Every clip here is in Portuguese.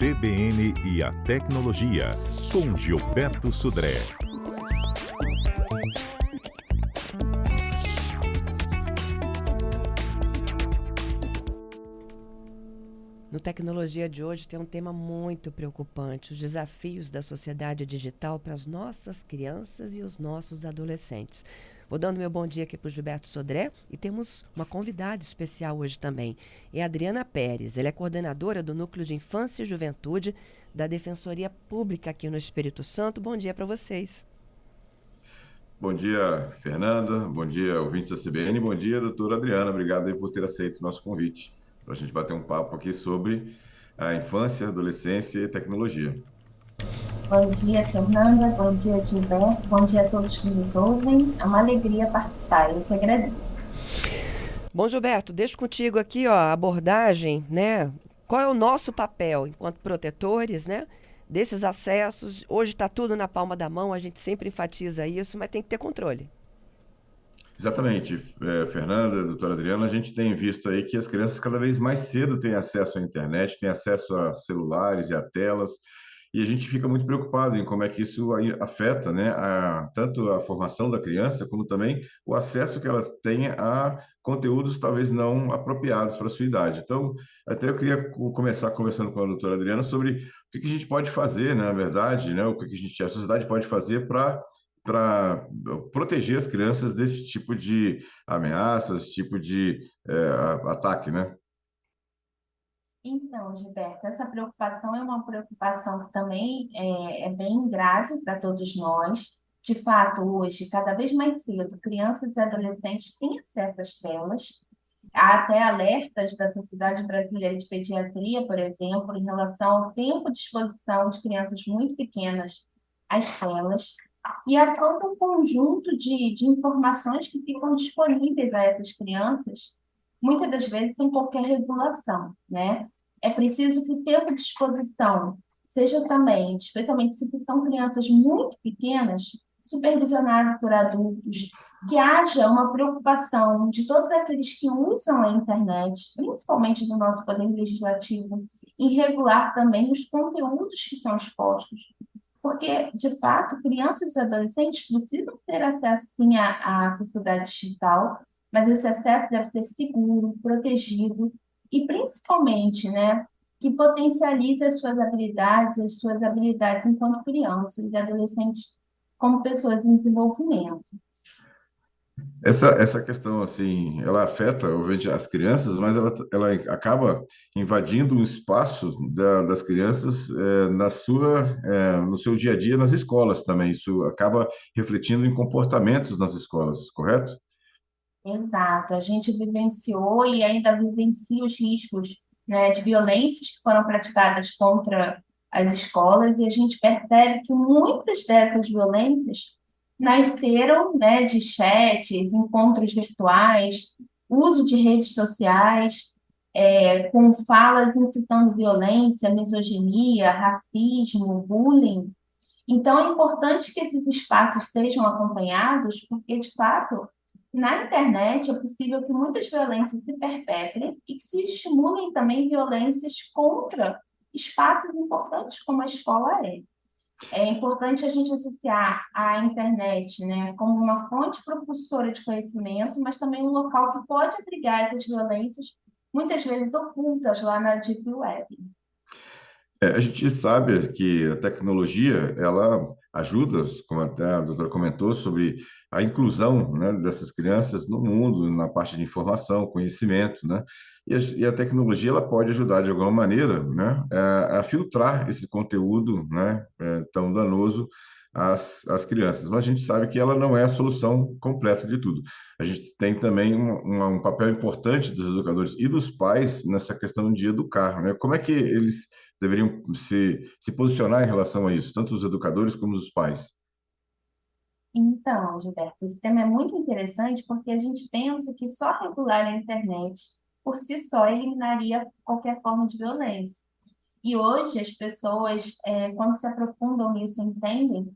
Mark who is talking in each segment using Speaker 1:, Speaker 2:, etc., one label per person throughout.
Speaker 1: CBN e a Tecnologia, com Gilberto Sudré.
Speaker 2: No Tecnologia de hoje tem um tema muito preocupante, os desafios da sociedade digital para as nossas crianças e os nossos adolescentes. Vou dando meu bom dia aqui para o Gilberto Sodré e temos uma convidada especial hoje também. É a Adriana Pérez, ela é coordenadora do Núcleo de Infância e Juventude da Defensoria Pública aqui no Espírito Santo. Bom dia para vocês.
Speaker 3: Bom dia, Fernanda. Bom dia, ouvintes da CBN. Bom dia, doutora Adriana. Obrigado aí por ter aceito o nosso convite para a gente bater um papo aqui sobre a infância, adolescência e tecnologia.
Speaker 4: Bom dia, Fernanda. Bom dia, Gilberto. Bom dia a todos que nos ouvem. É uma alegria participar. Eu que agradeço.
Speaker 2: Bom, Gilberto, deixo contigo aqui a abordagem, né? Qual é o nosso papel enquanto protetores, né? Desses acessos. Hoje está tudo na palma da mão, a gente sempre enfatiza isso, mas tem que ter controle.
Speaker 3: Exatamente, Fernanda, doutora Adriana, a gente tem visto aí que as crianças cada vez mais cedo têm acesso à internet, têm acesso a celulares e a telas, e a gente fica muito preocupado em como é que isso aí afeta, né, tanto a formação da criança, como também o acesso que ela tem a conteúdos talvez não apropriados para a sua idade. Então, até eu queria começar conversando com a doutora Adriana sobre o que a gente pode fazer, né, na verdade, né, o que a sociedade pode fazer para proteger as crianças desse tipo de ameaças, tipo de ataque, né?
Speaker 4: Então, Gilberto, essa preocupação é uma preocupação que também é bem grave para todos nós. De fato, hoje, cada vez mais cedo, crianças e adolescentes têm acesso às telas. Há até alertas da Sociedade Brasileira de Pediatria, por exemplo, em relação ao tempo de exposição de crianças muito pequenas às telas. E há todo um conjunto de informações que ficam disponíveis a essas crianças, muitas das vezes sem qualquer regulação, né? É preciso que o tempo de exposição seja também, especialmente se são crianças muito pequenas, supervisionado por adultos, que haja uma preocupação de todos aqueles que usam a internet, principalmente do nosso Poder Legislativo, em regular também os conteúdos que são expostos. Porque, de fato, crianças e adolescentes precisam ter acesso, sim, à sociedade digital, mas esse acesso deve ser seguro, protegido e, principalmente, né, que potencialize as suas habilidades enquanto crianças e adolescentes como pessoas em desenvolvimento.
Speaker 3: Essa questão, assim, ela afeta, obviamente, as crianças, mas ela acaba invadindo o espaço das crianças no seu dia a dia nas escolas também. Isso acaba refletindo em comportamentos nas escolas, correto?
Speaker 4: Exato, a gente vivenciou e ainda vivencia os riscos, né, de violências que foram praticadas contra as escolas, e a gente percebe que muitas dessas violências nasceram, né, de chats, encontros virtuais, uso de redes sociais, com falas incitando violência, misoginia, racismo, bullying. Então, é importante que esses espaços sejam acompanhados, porque, de fato, na internet é possível que muitas violências se perpetrem e que se estimulem também violências contra espaços importantes como a escola é. É importante a gente associar a internet, né, como uma fonte propulsora de conhecimento, mas também um local que pode abrigar essas violências, muitas vezes ocultas lá na Deep Web.
Speaker 3: A gente sabe que a tecnologia, ela ajuda, como até a doutora comentou, sobre a inclusão, né, dessas crianças no mundo, na parte de informação, conhecimento, né? E a tecnologia, ela pode ajudar de alguma maneira, né, a filtrar esse conteúdo, né, tão danoso às crianças. Mas a gente sabe que ela não é a solução completa de tudo. A gente tem também um papel importante dos educadores e dos pais nessa questão de educar, né? Como é que eles deveriam se posicionar em relação a isso, tanto os educadores como os pais?
Speaker 4: Então, Gilberto, esse tema é muito interessante porque a gente pensa que só regular a internet por si só eliminaria qualquer forma de violência. E hoje as pessoas, quando se aprofundam nisso, entendem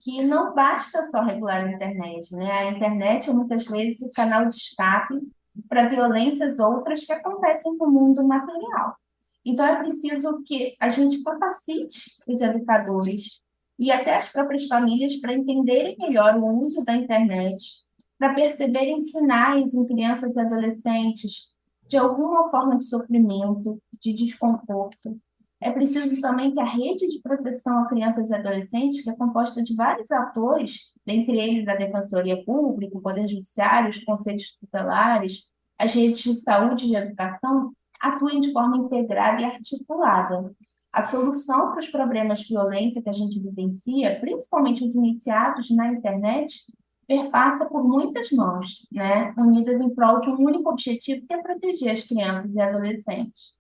Speaker 4: que não basta só regular a internet, né? A internet é muitas vezes o canal de escape para violências outras que acontecem no mundo material. Então, é preciso que a gente capacite os educadores e até as próprias famílias para entenderem melhor o uso da internet, para perceberem sinais em crianças e adolescentes de alguma forma de sofrimento, de desconforto. É preciso também que a rede de proteção a crianças e adolescentes, que é composta de vários atores, dentre eles a Defensoria Pública, o Poder Judiciário, os conselhos tutelares, as redes de saúde e de educação, atuem de forma integrada e articulada. A solução para os problemas de violência que a gente vivencia, principalmente os iniciados na internet, perpassa por muitas mãos, né, unidas em prol de um único objetivo, que é proteger as crianças e adolescentes.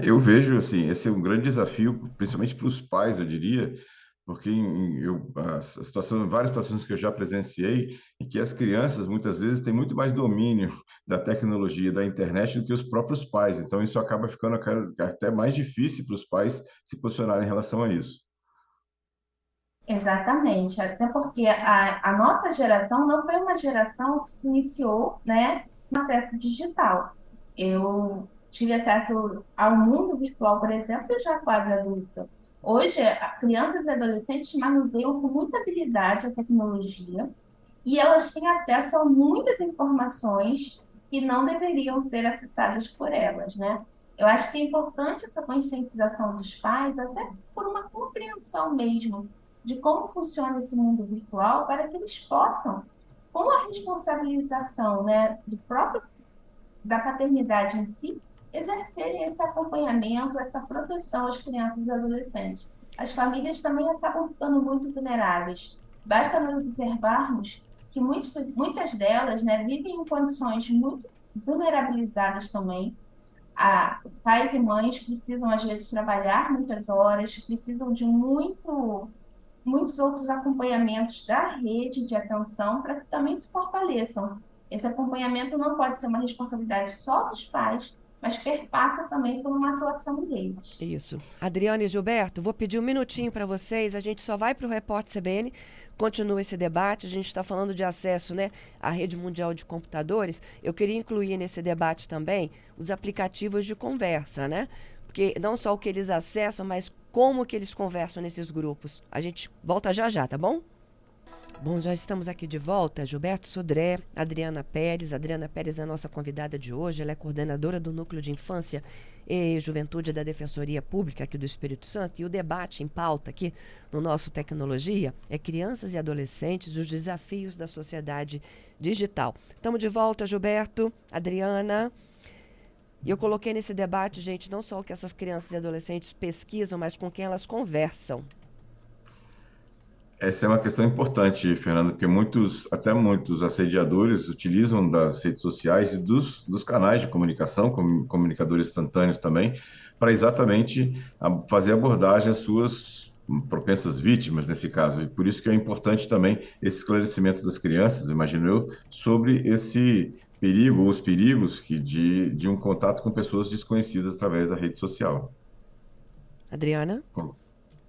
Speaker 3: Eu vejo assim, esse é um grande desafio, principalmente para os pais, eu diria, porque várias situações que eu já presenciei, em que as crianças muitas vezes têm muito mais domínio da tecnologia, da internet, do que os próprios pais. Então, isso acaba ficando até mais difícil para os pais se posicionarem em relação a isso.
Speaker 4: Exatamente, até porque a nossa geração não foi uma geração que se iniciou, né, no acesso digital. Eu tive acesso ao mundo virtual, por exemplo, já quase adulta. Hoje, crianças e adolescentes manuseiam com muita habilidade a tecnologia e elas têm acesso a muitas informações que não deveriam ser acessadas por elas, né? Eu acho que é importante essa conscientização dos pais, até por uma compreensão mesmo de como funciona esse mundo virtual, para que eles possam, com a responsabilização, né, da paternidade em si, exercerem esse acompanhamento, essa proteção às crianças e adolescentes. As famílias também acabam ficando muito vulneráveis. Basta nós observarmos que muitas delas, né, vivem em condições muito vulnerabilizadas também. Pais e mães precisam, às vezes, trabalhar muitas horas, precisam de muitos outros acompanhamentos da rede de atenção para que também se fortaleçam. Esse acompanhamento não pode ser uma responsabilidade só dos pais, mas perpassa também por uma atuação deles.
Speaker 2: Isso. Adriana e Gilberto, vou pedir um minutinho para vocês. A gente só vai para o Repórter CBN, continua esse debate. A gente está falando de acesso, né, à rede mundial de computadores. Eu queria incluir nesse debate também os aplicativos de conversa, né? Porque não só o que eles acessam, mas como que eles conversam nesses grupos. A gente volta já já, tá bom? Bom, já estamos aqui de volta. Gilberto Sodré, Adriana Pérez. Adriana Pérez é a nossa convidada de hoje. Ela é coordenadora do Núcleo de Infância e Juventude da Defensoria Pública aqui do Espírito Santo. E o debate em pauta aqui no nosso Tecnologia é crianças e adolescentes, os desafios da sociedade digital. Estamos de volta, Gilberto, Adriana. E eu coloquei nesse debate, gente, não só o que essas crianças e adolescentes pesquisam, mas com quem elas conversam.
Speaker 3: Essa é uma questão importante, Fernando, porque até muitos assediadores utilizam das redes sociais e dos canais de comunicação, como comunicadores instantâneos também, para exatamente fazer abordagem às suas propensas vítimas, nesse caso. E por isso que é importante também esse esclarecimento das crianças, imagino eu, sobre esse perigo ou os perigos de um contato com pessoas desconhecidas através da rede social.
Speaker 2: Adriana?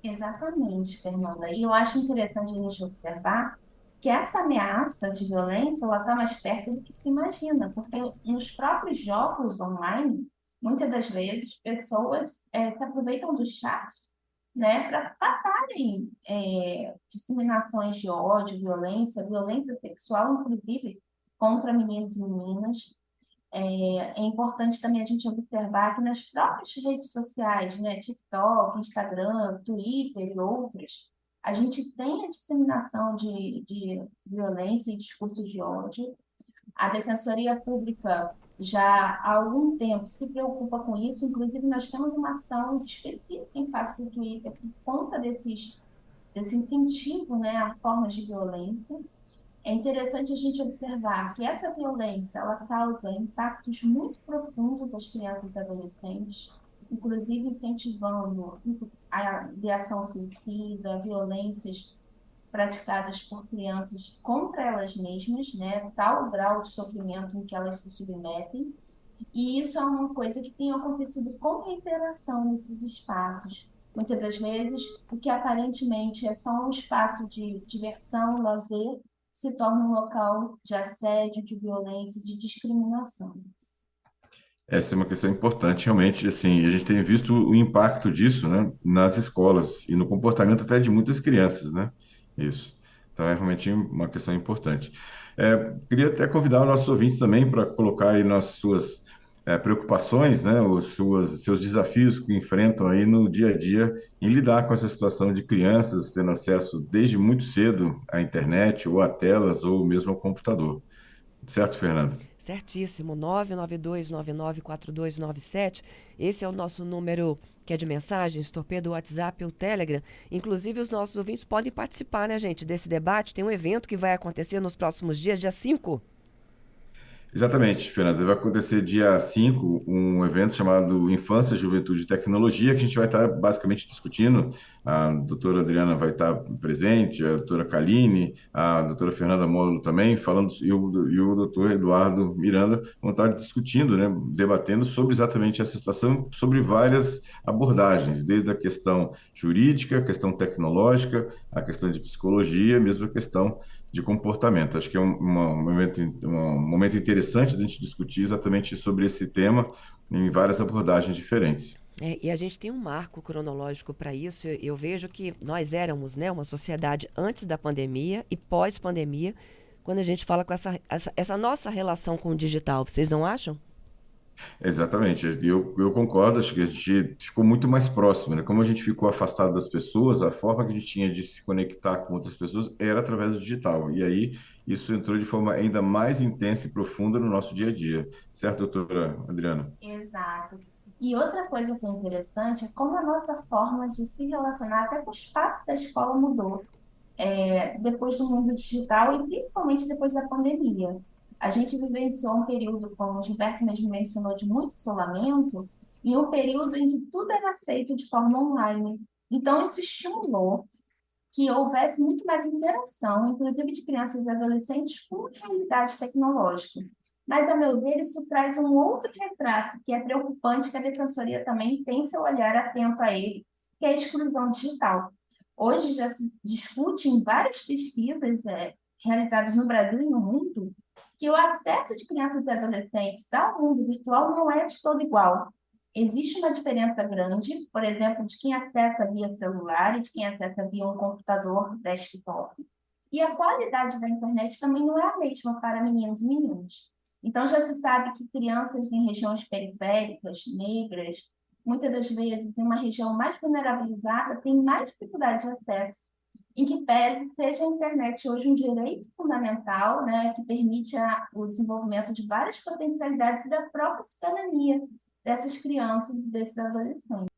Speaker 4: Exatamente, Fernanda. E eu acho interessante a gente observar que essa ameaça de violência ela está mais perto do que se imagina, porque nos próprios jogos online, muitas das vezes, pessoas se aproveitam do chat, né, para passarem disseminações de ódio, violência sexual, inclusive, contra meninos e meninas. É importante também a gente observar que nas próprias redes sociais, né, TikTok, Instagram, Twitter e outras, a gente tem a disseminação de violência e discurso de ódio. A Defensoria Pública já há algum tempo se preocupa com isso, inclusive nós temos uma ação específica em face do Twitter por conta desse incentivo, né, a formas de violência. É interessante a gente observar que essa violência ela causa impactos muito profundos às crianças e adolescentes, inclusive incentivando a ideação suicida, violências praticadas por crianças contra elas mesmas, né? Tal grau de sofrimento em que elas se submetem. E isso é uma coisa que tem acontecido com reiteração nesses espaços. Muitas das vezes, o que aparentemente é só um espaço de diversão, lazer, se torna um local de assédio, de violência, de discriminação.
Speaker 3: Essa é uma questão importante, realmente, assim, a gente tem visto o impacto disso, né, nas escolas e no comportamento até de muitas crianças, né? Isso. Então, é realmente uma questão importante. Queria até convidar os nossos ouvintes também para colocar aí nas suas preocupações, né, seus desafios que enfrentam aí no dia a dia em lidar com essa situação de crianças tendo acesso desde muito cedo à internet ou a telas ou mesmo ao computador. Certo, Fernando?
Speaker 2: Certíssimo, 992994297. Esse é o nosso número que é de mensagens, torpedo WhatsApp ou Telegram. Inclusive, os nossos ouvintes podem participar, né, gente, desse debate. Tem um evento que vai acontecer nos próximos dias, dia 5.
Speaker 3: Exatamente, Fernanda. Vai acontecer dia 5 um evento chamado Infância, Juventude e Tecnologia, que a gente vai estar basicamente discutindo. A doutora Adriana vai estar presente, a doutora Kaline, a doutora Fernanda Módulo também, falando, e o doutor Eduardo Miranda vão estar discutindo, né, debatendo sobre exatamente essa situação, sobre várias abordagens, desde a questão jurídica, a questão tecnológica, a questão de psicologia, mesmo a questão de comportamento. Acho que é um momento interessante de a gente discutir exatamente sobre esse tema em várias abordagens diferentes.
Speaker 2: E a gente tem um marco cronológico para isso. Eu vejo que nós éramos, né, uma sociedade antes da pandemia e pós-pandemia, quando a gente fala com essa nossa relação com o digital. Vocês não acham?
Speaker 3: Exatamente, eu concordo, acho que a gente ficou muito mais próximo, né? Como a gente ficou afastado das pessoas, a forma que a gente tinha de se conectar com outras pessoas era através do digital. E aí isso entrou de forma ainda mais intensa e profunda no nosso dia a dia. Certo, doutora Adriana?
Speaker 4: Exato. E outra coisa que é interessante é como a nossa forma de se relacionar até com o espaço da escola mudou, depois do mundo digital e principalmente depois da pandemia. A gente vivenciou um período, como o Gilberto mesmo mencionou, de muito isolamento e um período em que tudo era feito de forma online. Então, isso estimulou que houvesse muito mais interação, inclusive de crianças e adolescentes com a realidade tecnológica. Mas, a meu ver, isso traz um outro retrato que é preocupante, que a Defensoria também tem seu olhar atento a ele, que é a exclusão digital. Hoje já se discute em várias pesquisas realizadas no Brasil e no mundo que o acesso de crianças e adolescentes ao mundo virtual não é de todo igual. Existe uma diferença grande, por exemplo, de quem acessa via celular e de quem acessa via um computador desktop. E a qualidade da internet também não é a mesma para meninos e meninas. Então, já se sabe que crianças em regiões periféricas, negras, muitas das vezes em uma região mais vulnerabilizada, têm mais dificuldade de acesso, em que pese seja a internet hoje um direito fundamental, né, que permite o desenvolvimento de várias potencialidades da própria cidadania dessas crianças e desses adolescentes.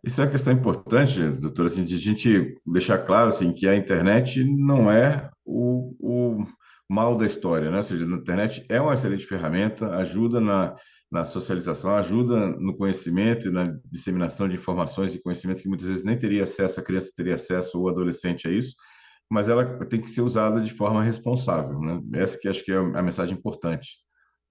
Speaker 3: Isso é uma questão importante, doutora, assim, de a gente deixar claro assim, que a internet não é o mal da história, né? Ou seja, a internet é uma excelente ferramenta, ajuda na socialização, ajuda no conhecimento e na disseminação de informações e conhecimentos que muitas vezes nem teria acesso, a criança teria acesso ou o adolescente a isso, mas ela tem que ser usada de forma responsável, né? Essa que acho que é a mensagem importante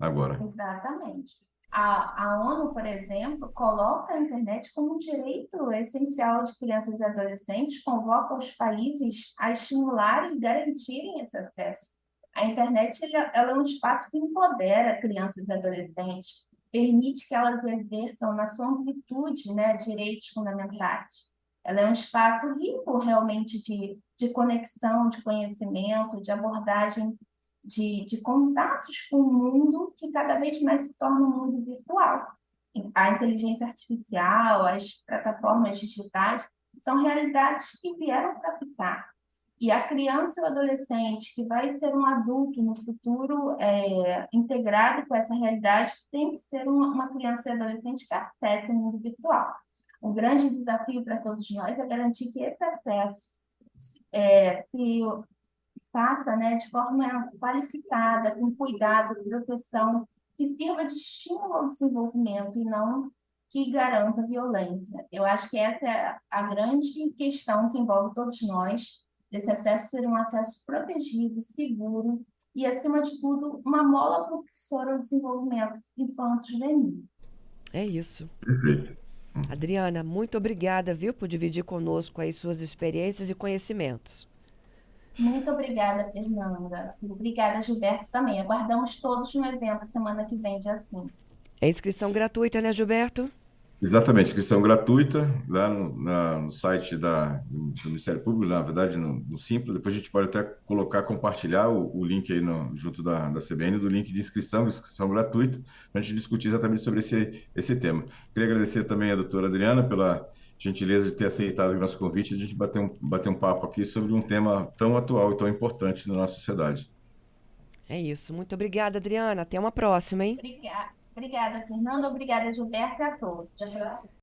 Speaker 3: agora.
Speaker 4: Exatamente. A ONU, por exemplo, coloca a internet como um direito essencial de crianças e adolescentes, convoca os países a estimularem e garantirem esse acesso. A internet ela é um espaço que empodera crianças e adolescentes, permite que elas exerçam na sua amplitude, né, direitos fundamentais. Ela é um espaço rico realmente de conexão, de conhecimento, de abordagem de contatos com o mundo que cada vez mais se torna um mundo virtual. A inteligência artificial, as plataformas digitais são realidades que vieram para ficar. E a criança ou adolescente que vai ser um adulto no futuro integrado com essa realidade tem que ser uma criança e adolescente que acesse o mundo virtual. Um grande desafio para todos nós é garantir que esse acesso se faça, né, de forma qualificada, com cuidado, proteção, que sirva de estímulo ao desenvolvimento e não que garanta violência. Eu acho que essa é a grande questão que envolve todos nós, desse acesso ser um acesso protegido, seguro e, acima de tudo, uma mola propulsora ao desenvolvimento infanto-juvenil.
Speaker 2: É isso.
Speaker 3: Perfeito.
Speaker 2: Adriana, muito obrigada, viu, por dividir conosco aí suas experiências e conhecimentos.
Speaker 4: Muito obrigada, Fernanda. Obrigada, Gilberto, também. Aguardamos todos no evento semana que vem, dia 5.
Speaker 2: É inscrição gratuita, né, Gilberto?
Speaker 3: Exatamente, inscrição gratuita lá no site do Ministério Público, na verdade, no Simples. Depois a gente pode até colocar, compartilhar o link aí junto da CBN, do link de inscrição gratuita, para a gente discutir exatamente sobre esse tema. Queria agradecer também a doutora Adriana pela gentileza de ter aceitado o nosso convite e de a gente bater um papo aqui sobre um tema tão atual e tão importante na nossa sociedade.
Speaker 2: É isso. Muito obrigada, Adriana. Até uma próxima, hein?
Speaker 4: Obrigada, Fernanda. Obrigada, Gilberto, e a todos.